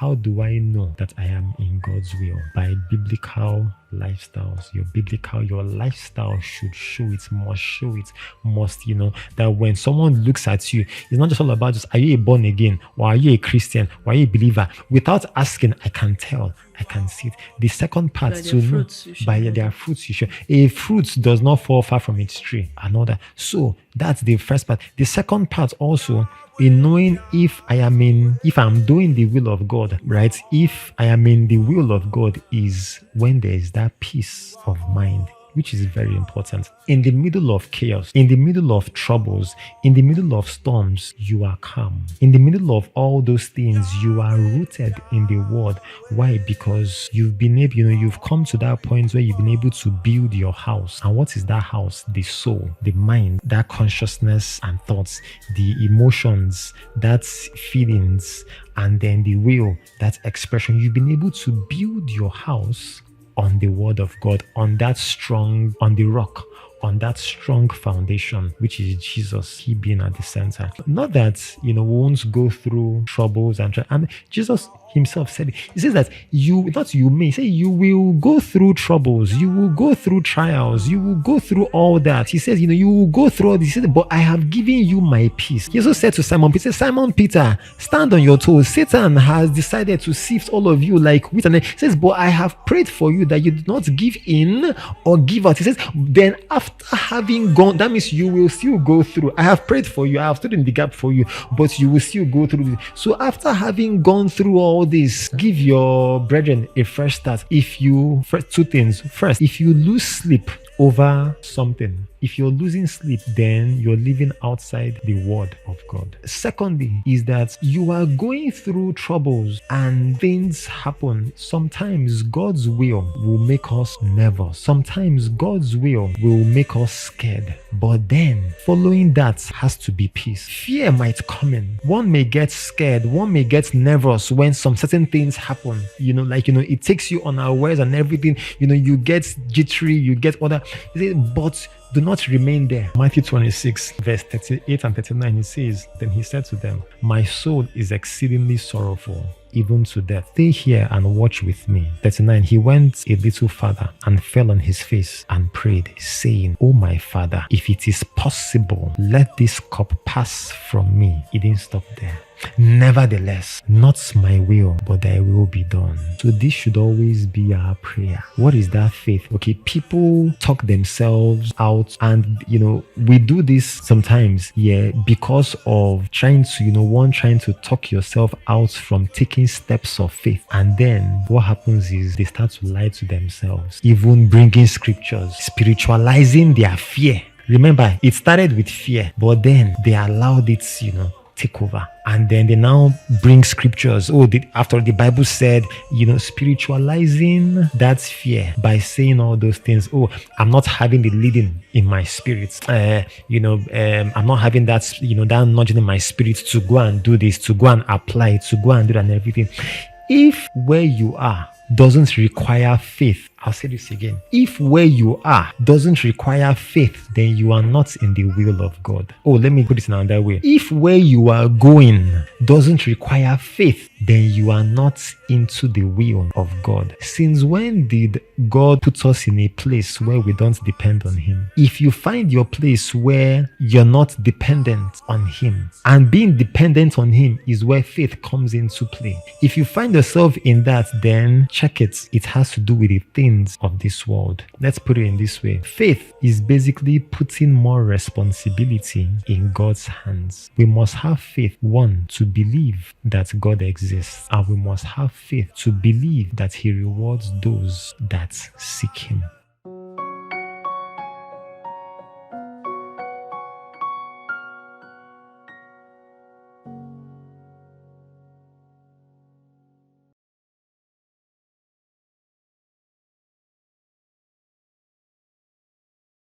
How do I know that I am in God's will? By biblical lifestyles. Your lifestyle should show it, must, that when someone looks at you, it's not just all about just, are you a born again, or are you a Christian, or are you a believer? Without asking, I can tell. I can see it. The second part, By to their know, fruits you shall by know their them. fruits you show. A fruit does not fall far from its tree. Another. So that's the first part. The second part also, in knowing if I'm doing the will of God, right? If I am in the will of God, is when there is that peace of mind, which is very important. In the middle of chaos, in the middle of troubles, in the middle of storms, you are calm. In the middle of all those things, you are rooted in the word. Why? Because you've been able, you've come to that point where you've been able to build your house. And what is that house? The soul, the mind, that consciousness and thoughts, the emotions, that's feelings, and then the will, that expression. You've been able to build your house on the word of God, on that strong foundation, which is Jesus, he being at the center. Not that, we won't go through troubles and Jesus himself said it. He says that you will go through troubles, you will go through trials, you will go through all that. He says, you will go through all this. He said, but I have given you my peace. He also said to Simon Peter, Simon Peter, stand on your toes. Satan has decided to sift all of you like wheat. And he says, but I have prayed for you that you do not give in or give out. He says, then after having gone, that means you will still go through. I have prayed for you, I have stood in the gap for you, but you will still go through this. So after having gone through all this, give your brethren a fresh start. Two things. First, if you lose sleep over something, if you're losing sleep, then you're living outside the word of God. Secondly, is that you are going through troubles and things happen. Sometimes God's will make us nervous. Sometimes God's will make us scared. But then following that has to be peace. Fear might come in. One may get scared. One may get nervous when some certain things happen. It takes you unawares and everything. You get jittery, you get other. But do not remain there. Matthew 26, verse 38 and 39, he says, then he said to them, my soul is exceedingly sorrowful, even to death. Stay here and watch with me. 39, he went a little farther and fell on his face and prayed, saying, oh my Father, if it is possible, let this cup pass from me. He didn't stop there. Nevertheless, not my will, but thy will be done. So this should always be our prayer. What is that faith? Okay, people talk themselves out, and we do this sometimes, because of trying to talk yourself out from taking steps of faith. And then what happens is they start to lie to themselves, even bringing scriptures, spiritualizing their fear. Remember, it started with fear, but then they allowed it, take over. And then they now bring scriptures. After the Bible said, spiritualizing that fear by saying all those things. I'm not having the leading in my spirit. I'm not having that, that nudging in my spirit to go and do this, to go and apply it, to go and do that and everything. If where you are doesn't require faith, I'll say this again. If where you are doesn't require faith, then you are not in the will of God. Let me put it in another way. If where you are going doesn't require faith, then you are not into the will of God. Since when did God put us in a place where we don't depend on him? If you find your place where you're not dependent on him, and being dependent on him is where faith comes into play. If you find yourself in that, then check it. It has to do with the things of this world. Let's put it in this way. Faith is basically putting more responsibility in God's hands. We must have faith, one, to believe that God exists, and we must have faith to believe that he rewards those that seek him.